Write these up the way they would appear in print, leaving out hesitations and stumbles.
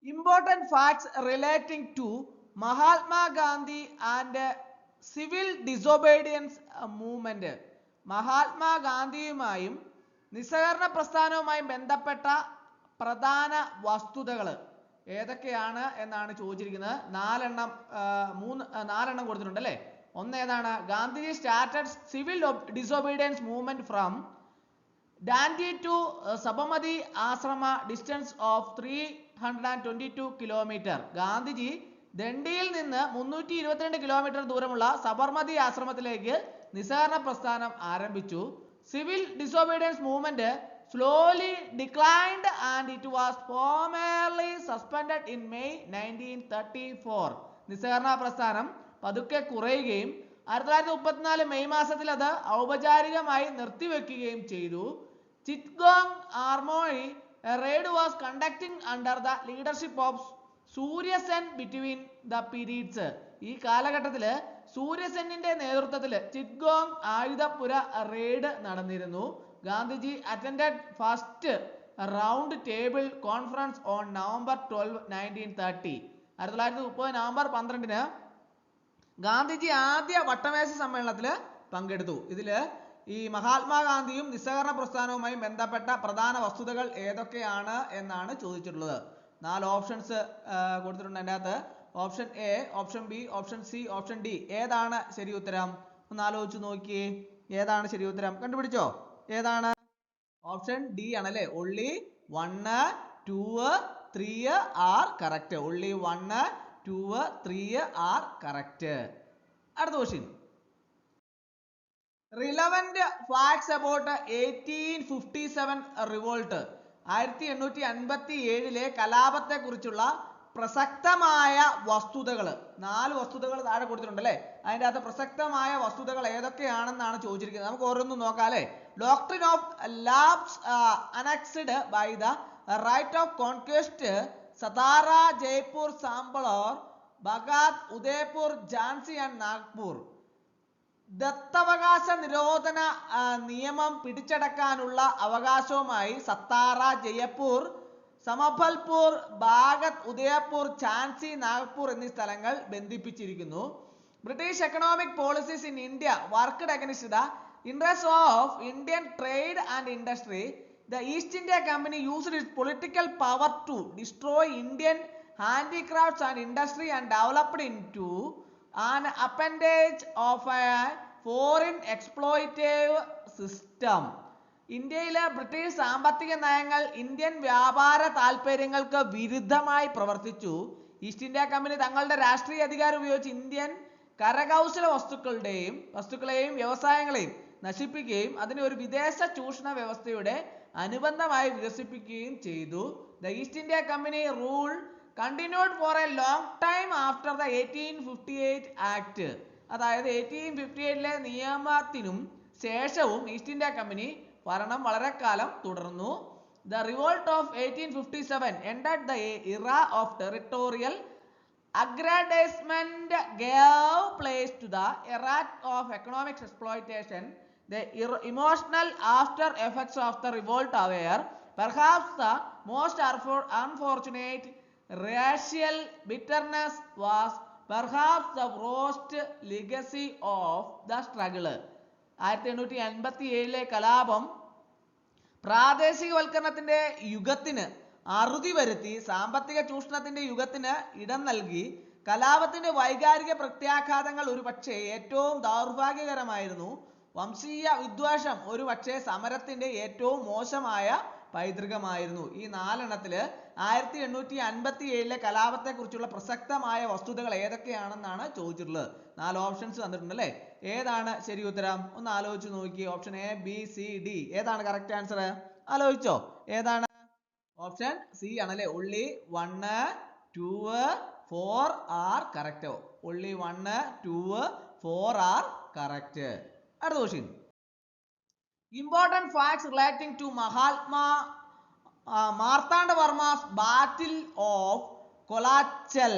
Important facts relating to Mahatma Gandhi and civil disobedience movement. Mahatma ഗാന്ധിയുമായും നിസ്സഹകരണ പ്രസ്ഥാനവുമായും ബന്ധപ്പെട്ട പ്രധാന വസ്തുതകൾ ഏതൊക്കെയാണ് എന്നാണ് ചോദിച്ചിരിക്കുന്നത്. നാലെണ്ണം കൊടുത്തിട്ടുണ്ട് അല്ലേ. ഒന്ന് ഏതാണ്? Gandhiji started civil disobedience movement from Dandi to Sabarmati Ashrama, distance of 322 kilometer. Gandhiji ദണ്ഡിയിൽ നിന്ന് 322 കിലോമീറ്റർ ദൂരമുള്ള സബർമതി ആശ്രമത്തിലേക്ക് നിസ്സഹകരണ പ്രസ്ഥാനം ആരംഭിച്ചു. Civil disobedience movement slowly declined and it was formally suspended in May 1934. നിസ്സഹകരണ പ്രസ്ഥാനം പതുക്കെ കുറയുകയും 1934 മെയ് മാസത്തിൽ അത് ഔപചാരികമായി നിർത്തിവെക്കുകയും ചെയ്തു. Chittagong Armory, a raid was conducting under the leadership of Surya Sen between the periods. ഈ കാലഘട്ടത്തിൽ സൂര്യസെന്നിന്റെ നേതൃത്വത്തിൽ ചിറ്റ്ഗോങ് ആയുധപുര റെയ്ഡ് നടന്നിരുന്നു. Gandhiji attended first round table conference on November 12, 1930. 1930 November 12 Gandhiji ആദ്യ വട്ടമേശ സമ്മേളനത്തിൽ പങ്കെടുത്തു. ഇതില് ഈ മഹാത്മാഗാന്ധിയും നിസ്സഹകരണ പ്രസ്ഥാനവുമായി ബന്ധപ്പെട്ട പ്രധാന വസ്തുതകൾ ഏതൊക്കെയാണ് എന്നാണ് ചോദിച്ചിട്ടുള്ളത്. 4 ഓപ്ഷൻസ് കൊടുത്തിട്ടുണ്ട്. അതിൻ്റെ അകത്ത് option A, option B, option C, option D ഏതാണ് ശരി ഉത്തരം? ഒന്ന് ആലോചിച്ച് നോക്കിയേ, ഏതാണ് ശരി ഉത്തരം? കണ്ടുപിടിച്ചോ? ഏതാണ്? ഓപ്ഷൻ ഡി ആണല്ലേ. only 1, 2, 3 are correct. only 1, 2, 3 are correct. അടുത്ത question. Relevant facts about 1857 revolt. 1857 കലാപത്തെ കുറിച്ചുള്ള പ്രസക്തമായ വസ്തുതകൾ 4 വസ്തുതകൾ താഴെ കൊടുത്തിട്ടുണ്ട് അല്ലേ. അതിൻ്റെ അകത്ത് പ്രസക്തമായ വസ്തുതകൾ ഏതൊക്കെയാണെന്നാണ് ചോദിച്ചിരിക്കുന്നത്. നമുക്ക് ഓരോന്നും നോക്കാം അല്ലേ. Doctrine of lapse annexed by the right of conquest Satara, Jaipur, Sambalpur, Baghat, Udaipur, Jhansi and Nagpur. ദത്തവകാശ നിരോധന നിയമം പിടിച്ചടക്കാനുള്ള അവകാശവുമായി സത്താറ, ജയ്പൂർ, സമഭൽപൂർ, ബാഗത്, ഉദയ്പൂർ, ഝാൻസി, നാഗ്പൂർ എന്നീ സ്ഥലങ്ങൾ ബന്ധിപ്പിച്ചിരിക്കുന്നു. British economic policies in India worked against the interest of Indian trade and industry. The East India Company used its political power to destroy Indian handicrafts and industry and developed into an appendage of a foreign exploitative system. ഇന്ത്യയിലെ British സാമ്പത്തിക നയങ്ങൾ Indian വ്യാപാര താൽപര്യങ്ങൾക്ക് വിരുദ്ധമായി പ്രവർത്തിച്ചു. East India company തങ്ങളുടെ രാഷ്ട്രീയ അധികാരം ഉപയോഗിച്ച് ഇന്ത്യൻ കരകൗശല വസ്തുക്കളെയും വ്യവസായങ്ങളെയും നശിപ്പിക്കുകയും അതിനെ ഒരു വിദേശ ചൂഷണ വ്യവസ്ഥയുടെ അനുബന്ധമായി വികസിപ്പിക്കുകയും ചെയ്തു. The East India Company rule continued for a long time after the 1858 Act. അതായത് 1858 നിയമത്തിനും ശേഷവും ഈസ്റ്റ് ഇന്ത്യ കമ്പനി ഭരണം വളരെ കാലം തുടർന്നു. The revolt of 1857 ended the era of territorial aggrandizement, gave place to the era of economic exploitation. The emotional after effects of the revolt were perhaps the most unfortunate. Racial bitterness was perhaps the worst legacy of the struggle. 1857 കലാപം പ്രാദേശികവൽക്കരണത്തിന്റെ യുഗത്തിന് അറുതി വരുത്തി സാമ്പത്തിക ചൂഷണത്തിന്റെ യുഗത്തിന് ഇടം നൽകി. കലാപത്തിന്റെ വൈകാരിക പ്രത്യാഘാതങ്ങൾ ഒരുപക്ഷെ ഏറ്റവും ദൗർഭാഗ്യകരമായിരുന്നു. വംശീയ വിദ്വേഷം ഒരുപക്ഷെ സമരത്തിന്റെ ഏറ്റവും മോശമായ പൈതൃകമായിരുന്നു. ഈ 4 1857 കലാപത്തെ കുറിച്ചുള്ള പ്രസക്തമായ വസ്തുതകൾ ഏതൊക്കെയാണെന്നാണ് ചോദിച്ചിട്ടുള്ളത്. 4 ഓപ്ഷൻസ് തന്നിട്ടുണ്ട് അല്ലേ. ഏതാണ് ശരി ഉത്തരം? ഒന്ന് ആലോചിച്ച് നോക്കി. Option A, B, C, D ഏതാണ് കറക്റ്റ് ആൻസർ? ആലോചിച്ചോ? ഏതാണ്? ഓപ്ഷൻ സി ആണല്ലേ. only 1, 2, 4 are correct. only 1, 2, 4 are correct. അടുത്ത question. Important facts relating to Marthanda Varma's Battle of Kolachal.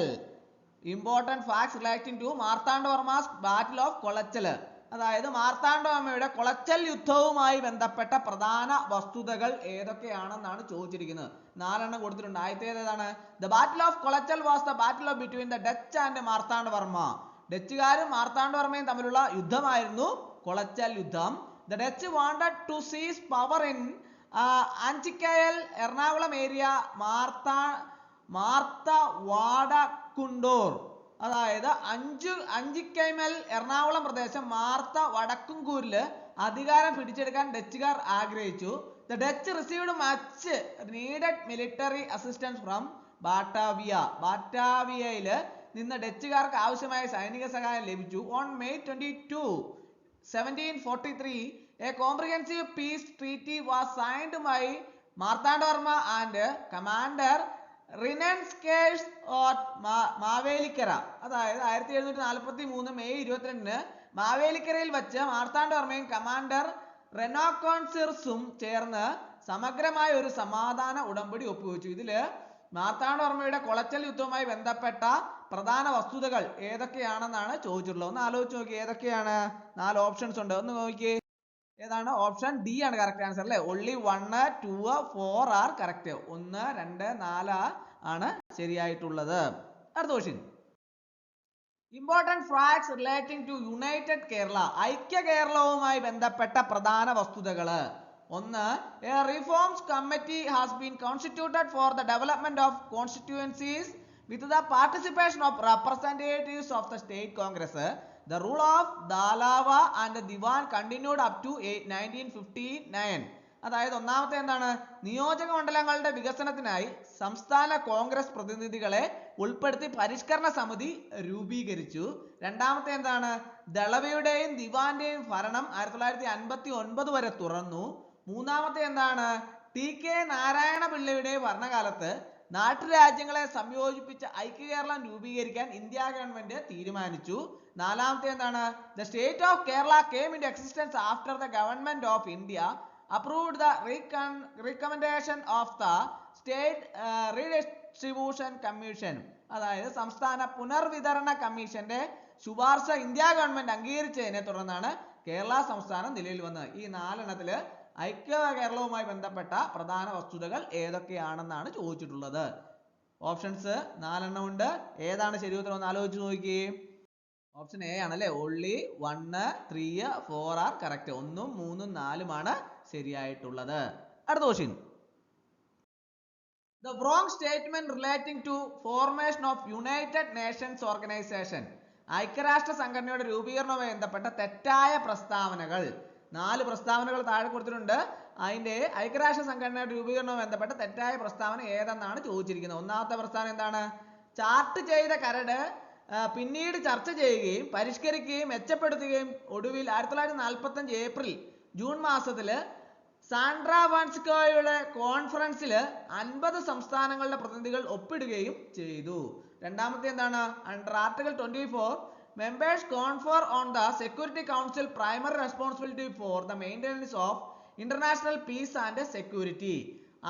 Important facts relating to Marthanda Varma's Battle of Kolachal. അതായത് മാർത്താണ്ഡവർമ്മയുടെ കുളച്ചൽ യുദ്ധവുമായി ബന്ധപ്പെട്ട പ്രധാന വസ്തുതകൾ ഏതൊക്കെയാണെന്നാണ് ചോദിച്ചിരിക്കുന്നത്. 4 എണ്ണം കൊടുത്തിട്ടുണ്ട്. ആദ്യത്തേത് ഏതാണ്? The battle of Colachel was the battle of between the Dutch and Marthanda Varma. ഡച്ചുകാരും മാർത്താണ്ഡവർമ്മയും തമ്മിലുള്ള യുദ്ധമായിരുന്നു കുളച്ചൽ യുദ്ധം. The Dutch wanted to seize power in Anchikaimal Ernakulam area മാർത്തവാടക്കുണ്ടൂർ. അതായത് അഞ്ചിക്കൈമൽ എറണാകുളം പ്രദേശം മാർത്ത വടക്കുംകൂരില് അധികാരം പിടിച്ചെടുക്കാൻ ഡച്ചുകാർ ആഗ്രഹിച്ചു. The Dutch received much needed military assistance from Batavia. ബാറ്റാവിയയില് നിന്ന് ഡച്ചുകാർക്ക് ആവശ്യമായ സൈനിക സഹായം ലഭിച്ചു. On May 22, 1743 a comprehensive peace treaty was signed by Marthanda Varma and commander റിനൻസ്കേഴ്സ് ഓട്ട് മാവേലിക്കര. അതായത് 1743 മെയ് 22 മാവേലിക്കരയിൽ വച്ച് മാർത്താണ്ഡവർമ്മയും കമാൻഡർ റെനോക്കോൺസിർസും ചേർന്ന് സമഗ്രമായ ഒരു സമാധാന ഉടമ്പടി ഒപ്പുവെച്ചു. ഇതില് മാർത്താണ്ഡവർമ്മയുടെ കുളച്ചൽ യുദ്ധവുമായി ബന്ധപ്പെട്ട പ്രധാന വസ്തുതകൾ ഏതൊക്കെയാണെന്നാണ് ചോദിച്ചിട്ടുള്ളത്. ഒന്ന് ആലോചിച്ച് നോക്കി. ഏതൊക്കെയാണ്? 4 ഓപ്ഷൻസ് ഉണ്ട്. ഒന്ന് നോക്കിയേ. ഏതാണ്? ഓപ്ഷൻ ഡി ആണ് കറക്റ്റ് ആൻസർ അല്ലേ? only 1, 2, 4 are correct. 1, 2, 4 ആണ് ശരിയായിട്ടുള്ളത്. അടുത്ത question. Important facts relating to united Kerala. ഐക്യ കേരളവുമായി ബന്ധപ്പെട്ട പ്രധാന വസ്തുതകള്. 1. A reforms committee has been constituted for the development of constituencies with the participation of representatives of the state congress. The rule of Dalava and Diwan continued up to 1959. അതായത് ഒന്നാമത്തെ എന്താണ്? നിയോജക മണ്ഡലങ്ങളുടെ വികസനത്തിനായി സംസ്ഥാന കോൺഗ്രസ് പ്രതിനിധികളെ ഉൾപ്പെടുത്തി പരിഷ്കരണ സമിതി രൂപീകരിച്ചു. രണ്ടാമത്തെ എന്താണ്? ദളവയുടെയും ദിവാന്റെയും ഭരണം 1959 വരെ തുറന്നു. മൂന്നാമത്തെ എന്താണ്? ടി.കെ. നാരായണ പിള്ളയുടെ ഭരണകാലത്ത് നാട്ടുരാജ്യങ്ങളെ സംയോജിപ്പിച്ച ഐക്യ കേരളം രൂപീകരിക്കാൻ ഇന്ത്യ ഗവൺമെന്റ് തീരുമാനിച്ചു. നാലാമത്തെ എന്താണ്? The state of Kerala came in existence after the government of India approved the recommendation of the state redistribution commission. അതായത് സംസ്ഥാന പുനർവിതരണ കമ്മീഷന്റെ ശുപാർശ ഇന്ത്യ ഗവൺമെന്റ് അംഗീകരിച്ചതിനെ തുടർന്നാണ് കേരള സംസ്ഥാനം നിലവിൽ വന്നത്. ഈ 4 എണ്ണത്തില് ഐക്യ കേരളവുമായി ബന്ധപ്പെട്ട പ്രധാന വസ്തുതകൾ ഏതൊക്കെയാണെന്നാണ് ചോദിച്ചിട്ടുള്ളത്. ഓപ്ഷൻസ് 4 എണ്ണം ഉണ്ട്. ഏതാണ് ശരി ഉത്തരം? ഒന്ന് ആലോചിച്ച് നോക്കിയേ. ഓപ്ഷൻ എ ആണല്ലേ? only 1, 3, 4 are correct. 1, 3, 4 ആണ് ശരിയായിട്ടുള്ളത്. അടുത്ത question. The wrong statement relating to formation of United Nations Organization. ഐക്യരാഷ്ട്ര സംഘടനയുടെ രൂപീകരണവുമായി ബന്ധപ്പെട്ട തെറ്റായ പ്രസ്താവനകൾ. 4 പ്രസ്താവനകൾ താഴെ കൊടുത്തിട്ടുണ്ട്. അതിന്റെ ഐക്യരാഷ്ട്ര സംഘടനയുടെ രൂപീകരണവുമായി ബന്ധപ്പെട്ട തെറ്റായ പ്രസ്താവന ഏതെന്നാണ് ചോദിച്ചിരിക്കുന്നത്. ഒന്നാമത്തെ പ്രസ്താവന എന്താണ്? ചാർട്ട് ചെയ്ത കരട് പിന്നീട് ചർച്ച ചെയ്യുകയും പരിഷ്കരിക്കുകയും മെച്ചപ്പെടുത്തുകയും ഒടുവിൽ 1945 ഏപ്രിൽ ജൂൺ മാസത്തില് സാൻഡ്രാവാൻസ്കോയുടെ കോൺഫറൻസില് 50 സംസ്ഥാനങ്ങളുടെ പ്രതിനിധികൾ ഒപ്പിടുകയും ചെയ്തു. രണ്ടാമത്തെ എന്താണ്? Under article 24 members confer on the security council primary responsibility for the maintenance of international peace and security.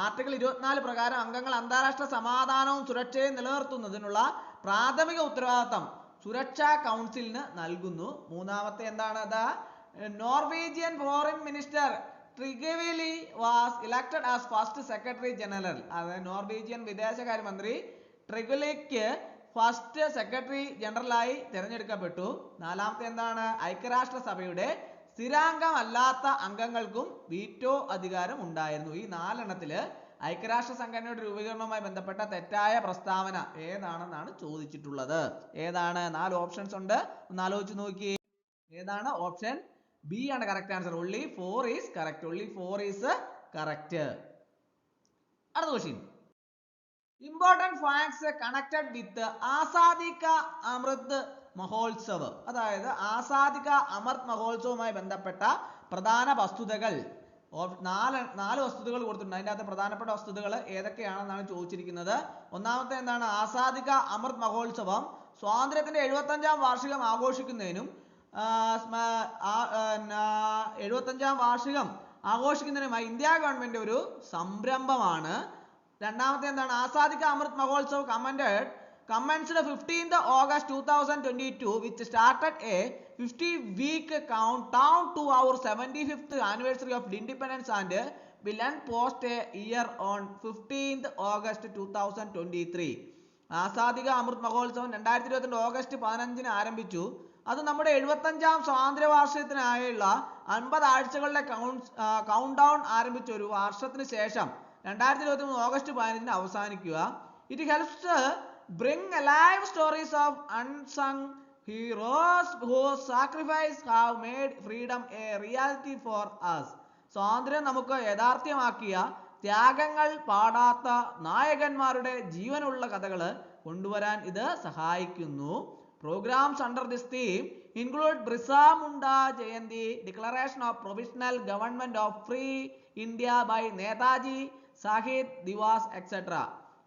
Article 24 പ്രകാരം അംഗങ്ങൾ അന്താരാഷ്ട്ര സമാധാനവും സുരക്ഷയും നിലനിർത്തുന്നതിനുള്ള പ്രാഥമിക ഉത്തരവാദിത്തം സുരക്ഷാ കൗൺസിലിന് നൽകുന്നു. മൂന്നാമത്തെ എന്താണ്? Norwegian foreign minister Trygve Lie was elected as first secretary general. അതായത് നോർവീജിയൻ വിദേശകാര്യമന്ത്രി ട്രിഗവിലിക്ക് ഫസ്റ്റ് സെക്രട്ടറി ജനറലായി തിരഞ്ഞെടുക്കപ്പെട്ടു. നാലാമത്തെ എന്താണ്? ഐക്യരാഷ്ട്ര സഭയുടെ സ്ഥിരാംഗമല്ലാത്ത അംഗങ്ങൾക്കും വീറ്റോ അധികാരം ഉണ്ടായിരുന്നു. ഈ 4 എണ്ണത്തില് ഐക്യരാഷ്ട്ര സംഘടനയുടെ രൂപീകരണവുമായി ബന്ധപ്പെട്ട തെറ്റായ പ്രസ്താവന ഏതാണെന്നാണ് ചോദിച്ചിട്ടുള്ളത്. ഏതാണ്? 4 ഓപ്ഷൻസ് ഉണ്ട്. ഒന്ന് ആലോചിച്ച് നോക്കി. ഏതാണ്? ഓപ്ഷൻ ബി ആണ് correct answer. only 4 is correct. only 4 is correct. അടുത്ത question. Important facts connected with Azadi കാ അമൃത് മഹോത്സവ്. അതായത് ആസാദി കാ അമൃത് മഹോത്സവവുമായി ബന്ധപ്പെട്ട പ്രധാന വസ്തുതകൾ. 4 വസ്തുതകൾ കൊടുത്തിട്ടുണ്ട്. അതിൻ്റെ അകത്ത് പ്രധാനപ്പെട്ട വസ്തുതകൾ ഏതൊക്കെയാണെന്നാണ് ചോദിച്ചിരിക്കുന്നത്. ഒന്നാമത്തെ എന്താണ്? ആസാദി കാ അമൃത് മഹോത്സവം സ്വാതന്ത്ര്യത്തിന്റെ 75ാം വാർഷികം ആഘോഷിക്കുന്നതിനും 75ാം വാർഷികം ആഘോഷിക്കുന്നതിനുമായി ഇന്ത്യ ഗവൺമെന്റ് ഒരു സംരംഭമാണ്. രണ്ടാമത്തെ എന്താണ്? ആസാദി കാ Amrit Mahotsav commended commenced 15th August 2022, which started a 50-week countdown to our 75th anniversary of independence and will end post a year on 15th August 2023. ആസാദിക അമൃത് മഹോത്സവം 2022 ഓഗസ്റ്റ് 15 ആരംഭിച്ചു. അത് നമ്മുടെ 75ാം സ്വാതന്ത്ര്യ വാർഷികത്തിനായുള്ള 50 ആഴ്ചകളുടെ കൗണ്ട് ഡൗൺ ആരംഭിച്ച ഒരു വർഷത്തിന് ശേഷം 2023 ഓഗസ്റ്റ് 15 അവസാനിക്കുക. It helps bring alive stories of unsung heroes whose sacrifice have made freedom a reality for us. സ്വാതന്ത്ര്യം നമുക്ക് യാഥാർത്ഥ്യമാക്കിയ ത്യാഗങ്ങൾ പാടാത്ത നായകന്മാരുടെ ജീവനുള്ള കഥകൾ കൊണ്ടുവരാൻ ഇത് സഹായിക്കുന്നു. Programs under this theme include Birsa Munda Jayanti, Declaration of Provisional Government of Free India by Netaji, Shahid Divas, etc.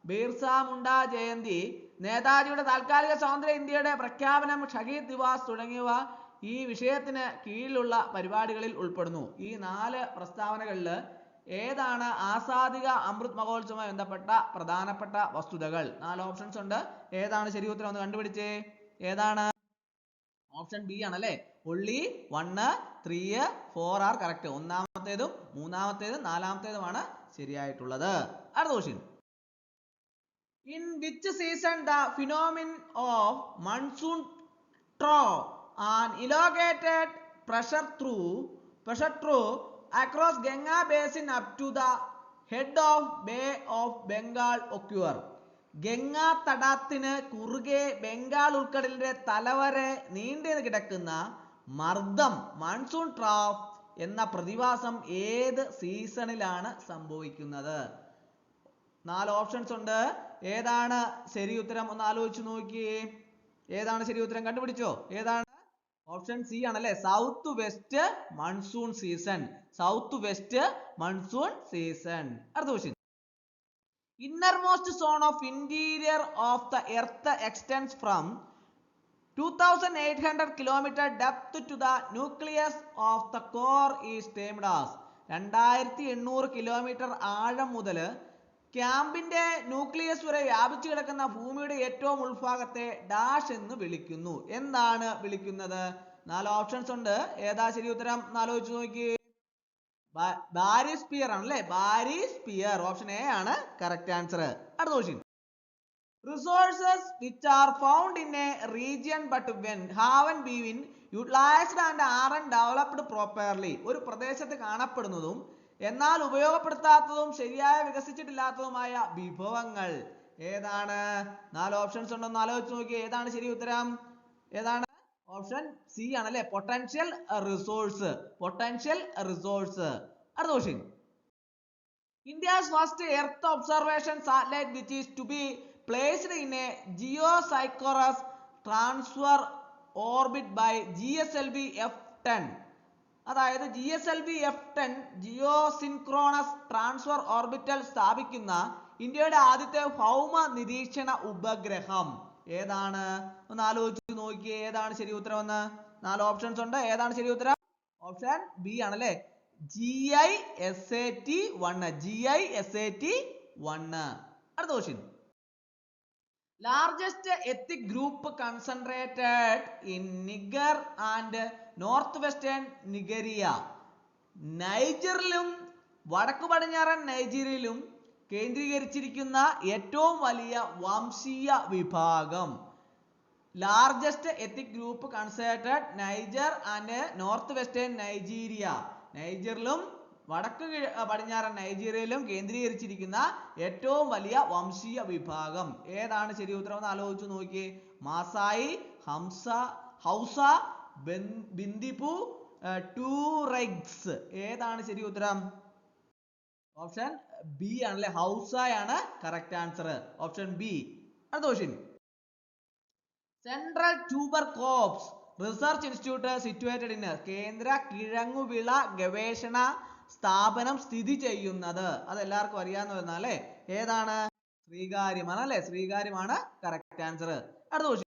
Birsa Munda Jayanti, നേതാജിയുടെ താൽക്കാലിക സ്വാതന്ത്ര്യ ഇന്ത്യയുടെ പ്രഖ്യാപനം, ഷഹീദ് ദിവാസ് തുടങ്ങിയവ ഈ വിഷയത്തിന് കീഴിലുള്ള പരിപാടികളിൽ ഉൾപ്പെടുന്നു. ഈ 4 പ്രസ്താവനകളിൽ ഏതാണ് ആസാദിക അമൃത് മഹോത്സവവുമായി ബന്ധപ്പെട്ട പ്രധാനപ്പെട്ട വസ്തുതകൾ? 4 ഓപ്ഷൻസ് ഉണ്ട്. ഏതാണ് ശരി ഉത്തരം? ഒന്ന് കണ്ടുപിടിച്ചേ. ഏതാണ്? ഓപ്ഷൻ ബി ആണല്ലേ. only 1, 3, 4 are correct. ഒന്നാമത്തേതും മൂന്നാമത്തേതും നാലാമത്തേതുമാണ് ശരിയായിട്ടുള്ളത്. അടുത്ത question. In which season the phenomenon of monsoon trough and elongated pressure through across Ganga basin up to the head of Bay of Bengal occur? Ganga തടാകത്തിന് കുറുകെ ബംഗാൾ ഉൾക്കടലിന്റെ തലവരെ നീണ്ടു കിടക്കുന്ന മർദ്ദം മൺസൂൺ ട്രാഫ് എന്ന പ്രതിഭാസം ഏത് സീസണിലാണ് സംഭവിക്കുന്നത്? 4 ഓപ്ഷൻസ് ഉണ്ട്. ഏതാണ് ശരി ഉത്തരം? ഒന്ന് ആലോചിച്ച് നോക്കിയേ. ഏതാണ് ശരി ഉത്തരം? കണ്ടുപിടിച്ചോ? ഏതാണ്? ഓപ്ഷൻ സി ആണല്ലേ. South west monsoon season. South west monsoon season. അടുത്ത question. Innermost zone of interior of the earth extends from 2800 km depth to the nucleus of the core is termed as. 2800 kilometre ആഴം മുതൽ ക്യാമ്പിന്റെ nucleus വരെ വ്യാപിച്ചു കിടക്കുന്ന ഭൂമിയുടെ ഏറ്റവും ഉൾഭാഗത്തെ dash എന്ന് വിളിക്കുന്നു. എന്താണ് വിളിക്കുന്നത്? 4 ഓപ്ഷൻസ് ഉണ്ട്. ഏതാ ശരി ഉത്തരം? ആലോചിച്ച് നോക്കിയേ. ബാരിസ്ഫിയർ ആണല്ലേ. ബാരിസ്ഫിയർ ഓപ്ഷൻ എ ആണ് കറക്റ്റ് ആൻസർ. അടുത്ത question. Resources which are found in a region but when haven't been utilized and aren't developed properly. ഒരു പ്രദേശത്ത് കാണപ്പെടുന്നതും എന്നാൽ ഉപയോഗപ്പെടുത്താത്തതും ശരിയായി വികസിച്ചിട്ടില്ലാത്തതുമായ വിഭവങ്ങൾ ഏതാണ്? 4 ഓപ്ഷൻസ് ഉണ്ടെന്ന് ആലോചിച്ച് നോക്കി. ഏതാണ് ശരി ഉത്തരം? ഏതാണ്? ഓപ്ഷൻ സി ആണല്ലേ. Potential resource. Potential resource. അടുത്ത question. India's first earth observation satellite which is to be placed in a geosynchronous transfer orbit by GSLV F10. അതായത് GSLV F10 ജിയോസിൻക്രോണസ് ട്രാൻസ്ഫർ ഓർബിറ്റൽ സ്ഥാപിക്കുന്ന ഇന്ത്യയുടെ ആദ്യത്തെ ഭൗമ നിരീക്ഷണ ഉപഗ്രഹം ഏതാണ്? ഒന്ന് ആലോചിച്ച് നോക്കിയേ. ഏതാണ് ശരി ഉത്തരം എന്ന്? 4 ഓപ്ഷൻസ് ഉണ്ട്. ഏതാണ് ശരി ഉത്തരം? ഓപ്ഷൻ ബി ആണല്ലേ. GISAT-1. GISAT-1. അടുത്ത question. Largest ethnic group concentrated in Niger and northwestern Nigeria. നൈജറിലും വടക്കു പടിഞ്ഞാറൻ നൈജീരിയയിലും കേന്ദ്രീകരിച്ചിരിക്കുന്ന ഏറ്റവും വലിയ വംശീയ വിഭാഗം. Largest ethnic group concentrated Niger and north western Nigeria. നൈജറിലും വടക്ക് പടിഞ്ഞാറൻ നൈജീരിയയിലും കേന്ദ്രീകരിച്ചിരിക്കുന്ന ഏറ്റവും വലിയ വംശീയ വിഭാഗം ഏതാണ്? ശരി ഉത്തരം ഒന്ന് ആലോചിച്ച് നോക്കിയേ. മാസായി, ഹൗസ, ബിന്ദിപു, ടൂറൈഗ്സ്. ഏതാണ് ശരി ഉത്തരം? ഓപ്ഷൻ ബി ആണല്ലേ. ഹൗസയാണ് കറക്റ്റ് ആൻസർ. Option B. അടുത്ത question. Central tuber crops research institute situated in. കേന്ദ്ര കിഴങ്ങുവിള ഗവേഷണ സ്ഥാപനം സ്ഥിതി ചെയ്യുന്നത് അതെല്ലാവർക്കും അറിയാവുന്ന അല്ലേ. ഏതാണ്? ശ്രീകാര്യമാണ് അല്ലെ. ശ്രീകാര്യമാണ് കറക്റ്റ് ആൻസർ. അടുത്ത question.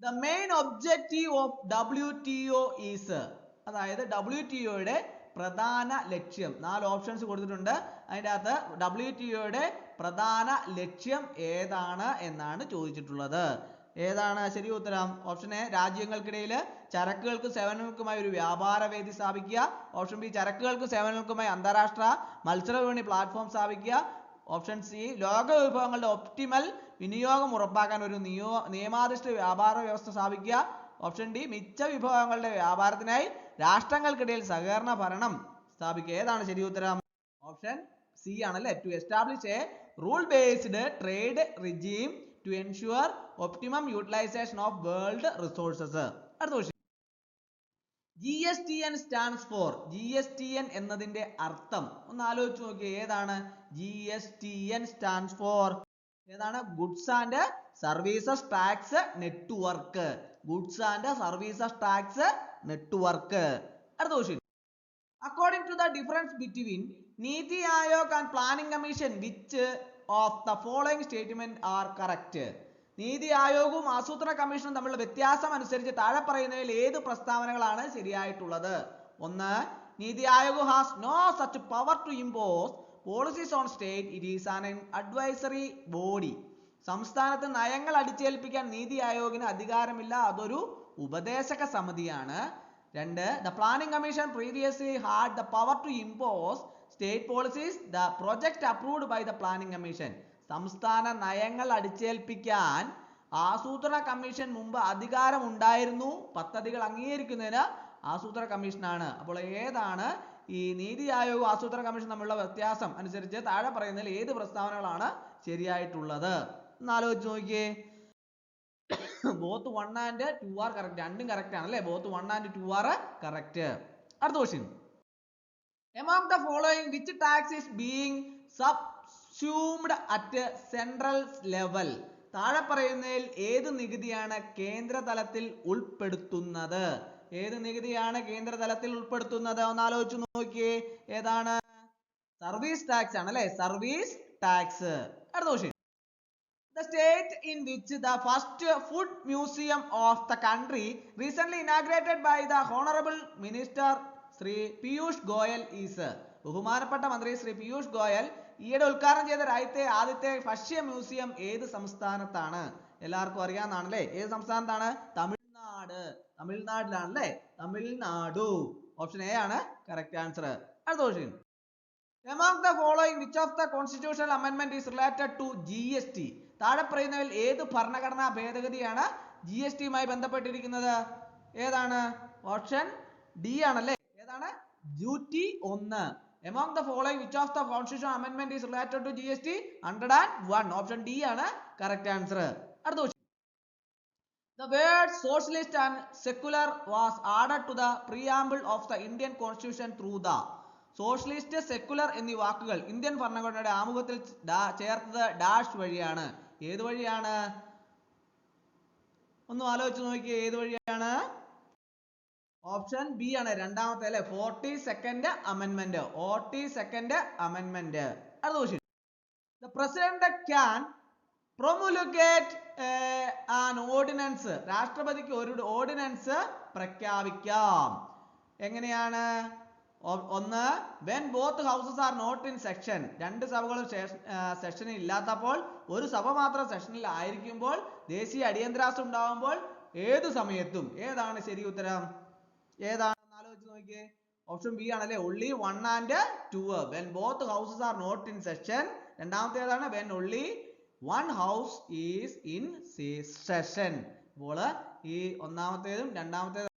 The main objective of WTO is. അതായത് WTOയുടെ പ്രധാന ലക്ഷ്യം. 4 ഓപ്ഷൻസ് കൊടുത്തിട്ടുണ്ട്. അതിൻ്റെ അകത്ത് WTOയുടെ പ്രധാന ലക്ഷ്യം ഏതാണ് എന്നാണ് ചോദിച്ചിട്ടുള്ളത്. ഏതാണ് ശരി ഉത്തരം? ഓപ്ഷൻ എ രാജ്യങ്ങൾക്കിടയിൽ ചരക്കുകൾക്കും സേവനങ്ങൾക്കുമായി ഒരു വ്യാപാര വേദി സ്ഥാപിക്കുക. ഓപ്ഷൻ ബി ചരക്കുകൾക്കും സേവനങ്ങൾക്കുമായി അന്താരാഷ്ട്ര മത്സര വിപണി പ്ലാറ്റ്ഫോം സ്ഥാപിക്കുക. ഓപ്ഷൻ സി ലോക വിഭവങ്ങളുടെ ഒപ്റ്റിമൽ വിനിയോഗം ഉറപ്പാക്കാൻ ഒരു നിയമാധിഷ്ഠിത വ്യാപാര വ്യവസ്ഥ സ്ഥാപിക്കുക. ഓപ്ഷൻ ഡി മിച്ച വിഭവങ്ങളുടെ വ്യാപാരത്തിനായി രാഷ്ട്രങ്ങൾക്കിടയിൽ സഹകരണ ഭരണം സ്ഥാപിക്കുക. ഏതാണ് ശരി ഉത്തരം? ഓപ്ഷൻ സി ആണല്ലേ. To establish a rule based trade regime to ensure optimum utilisation of world resources. അടുത്ത question. GSTN stands for. GSTN എന്നതിന്റെ അർത്ഥം ഒന്ന് ആലോചിച്ച് നോക്കിയേ. ഏതാണ് GSTN സ്റ്റാൻഡ്സ് ഫോർ? ഏതാണ്? Goods and services tax network. Goods and services tax network. അടുത്ത question. According to the difference between NITI Aayog and planning commission which of the following statement are correct? നീതി ആയോഗവും ആസൂത്രണ കമ്മീഷനും തമ്മിലുള്ള വ്യത്യാസം അനുസരിച്ച് താഴെ പറയുന്നതിൽ ഏത് പ്രസ്താവനകളാണ് ശരിയായിട്ടുള്ളത്? ഒന്ന്, NITI Aayog has no such power to impose policies on state. It is an advisory body. സംസ്ഥാനത്ത് നയങ്ങൾ അടിച്ചേൽപ്പിക്കാൻ നീതി ആയോഗിന് അധികാരമില്ല, അതൊരു ഉപദേശക സമിതിയാണ്. രണ്ട്, the planning commission previously had the power to impose state policies. The project approved by the planning commission. സംസ്ഥാന നയങ്ങൾ അടിച്ചേൽപ്പിക്കാൻ ആസൂത്രണ കമ്മീഷൻ മുമ്പ് അധികാരം ഉണ്ടായിരുന്നു. പദ്ധതികൾ അംഗീകരിക്കുന്നതിന് ആസൂത്രണ കമ്മീഷനാണ്. അപ്പോൾ ഏതാണ് ഈ നീതി ആയോഗ് ആസൂത്രണ കമ്മീഷൻ തമ്മിലുള്ള വ്യത്യാസം അനുസരിച്ച് താഴെ പറയുന്നതിൽ ഏത് പ്രസ്താവനകളാണ് ശരിയായിട്ടുള്ളത്? ഒന്ന് ആലോചിച്ച് നോക്കിയേ. Both 1 and 2 are correct. രണ്ടും കറക്റ്റ് ആണല്ലേ. Both 1 and 2 are correct. അടുത്ത question. Among the following which tax is being subsumed at central level? താഴെ പറയുന്നതിൽ ഏത് നികുതിയാണ് കേന്ദ്ര തലത്തിൽ ഉൾപ്പെടുത്തുന്നത്? ഏത് നികുതിയാണ് കേന്ദ്ര തലത്തിൽ ഉൾപ്പെടുത്തുന്നത്? ഒന്ന് ആലോചിച്ച് നോക്കിയേ. ഏതാണ്? സർവീസ് ടാക്സ് ആണല്ലേ. Service tax. അടുത്ത question. The state in which the first food museum of the country recently inaugurated by the Honorable Minister Shri Piyush Goyal is. ബഹുമാനപ്പെട്ട മന്ത്രി ശ്രീ പീയൂഷ് ഗോയൽ ഈയിടെ ഉദ്ഘാടനം ചെയ്ത ആദ്യത്തെ ഭക്ഷ്യ മ്യൂസിയം ഏത് സംസ്ഥാനത്താണ്? എല്ലാവർക്കും അറിയാവുന്നതാണല്ലേ. ഏത് സംസ്ഥാനത്താണ്? തമിഴ്നാട്. തമിഴ്നാട്ടിലാണല്ലേ. തമിഴ്നാടു. ഓപ്ഷൻ എ ആണ് കറക്റ്റ് ആൻസർ. അടുത്ത question. Among the following which of the constitutional amendment is related to GST? താഴെ പറയുന്നതിൽ ഏത് ഭരണഘടനാ ഭേദഗതിയാണ് GSTയുമായി ബന്ധപ്പെട്ടിരിക്കുന്നത്? ഏതാണ്? ഓപ്ഷൻ ഡി ആണല്ലേ. ഏതാണ്? Duty 1. Among the following which of the constitutional amendment is related to GST? 101. Option D ആണ് കറക്റ്റ് ആൻസർ. അടുത്ത question. The word socialist and secular was added to the preamble of the Indian Constitution through the. Socialist, secular എന്നീ വാക്കുകൾ Indian ഭരണഘടനയുടെ ആമുഖത്തിൽ ചേർത്തത് dash വഴിയാണ്. ഏത് വഴിയാണ്? ഒന്ന് ആലോചിച്ച് നോക്കിയേ. ഏത് വഴിയാണ്? ഓപ്ഷൻ ബി ആണ്. രണ്ടാമത്തെ അല്ലെ. 42nd amendment. 42nd amendment. അടുത്ത question. The president can promulgate an ordinance. രാഷ്ട്രപതിക്ക് ഒരു ഓർഡിനൻസ് പ്രഖ്യാപിക്കാം. എങ്ങനെയാണ്? ഒന്ന്, when both houses are not in session. രണ്ട് സഭകളും സെഷനിൽ ഇല്ലാത്തപ്പോൾ, ഒരു സഭ മാത്രം സെഷനിൽ ആയിരിക്കുമ്പോൾ, ദേശീയ അടിയന്തരാവസ്ഥ ഉണ്ടാകുമ്പോൾ, ഏത് സമയത്തും. ഏതാണ് ശരി ഉത്തരം? ഏതാണെന്ന് ആലോചിച്ച് നോക്കിയേ. ഓപ്ഷൻ ബി ആണല്ലേ. only 1 and 2. when both houses are not in session. രണ്ടാമത്തെ ഏതാണ്? when only one house is in session. അപ്പോൾ ഈ ഒന്നാമത്തേതും രണ്ടാമത്തേതും